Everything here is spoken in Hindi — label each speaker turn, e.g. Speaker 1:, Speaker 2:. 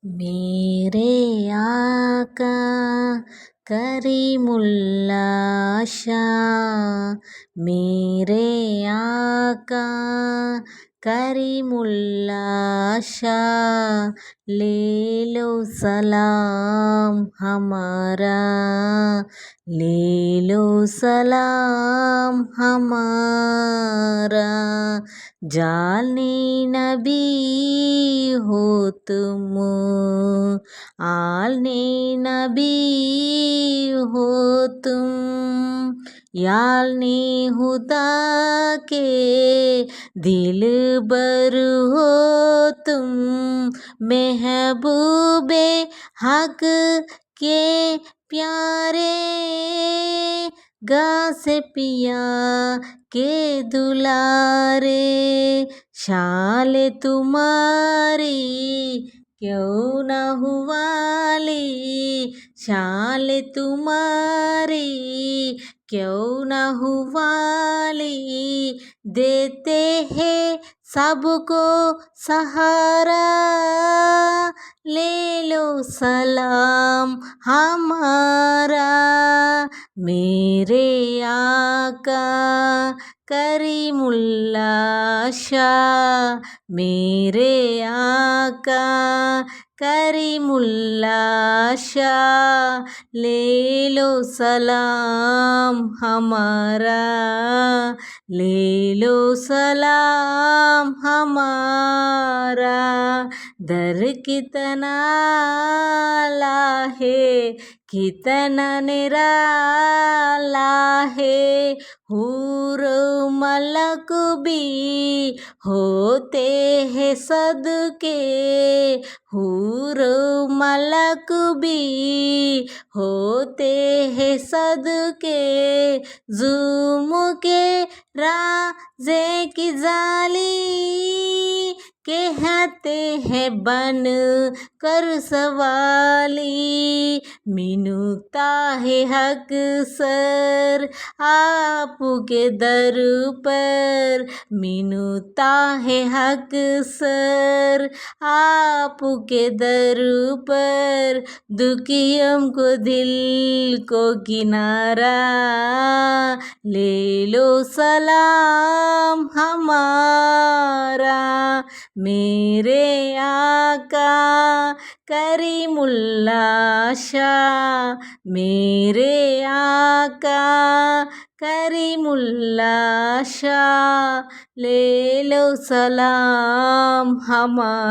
Speaker 1: मेरे आका करीमुल्ला शाह, मेरे आका करीमुल्ला शाह, ले लो सलाम हमारा, ले लो सलाम हमारा। जाने नबी हो तुम, आने नबी हो तुम, यालने खुदा के दिल बर हो तुम, महबूबे हक के प्यारे, गासे पिया के दुलारे। शाल तुम्हारी क्यों न हुआली, शाल तुम्हारी क्यों न हुआली, देते हैं सबको सहारा, ले लो सलाम हमारा। मेरे आका करीमुल्ला शाह, मेरे आका करीमुल्ला शाह, ले लो सलाम हमारा, ले लो सलाम हमारा। दर कितना आला है, कितना निराला है, हूर मलक भी होते हैं सदके, हूर मलक भी होते हैं सदके, ज़ुम के राज़े की जाली, कहते हैं बन कर सवाली, मिनुता है हक सर आपके दर पर, मिनुता है हक सर आपके दर पर, दुखियों को दिल को किनारा, ले लो सलाम हमारा। मेरे आका करीमुल्ला शाह, मेरे आका करीमुल्ला शाह, ले लो सलाम हमारा।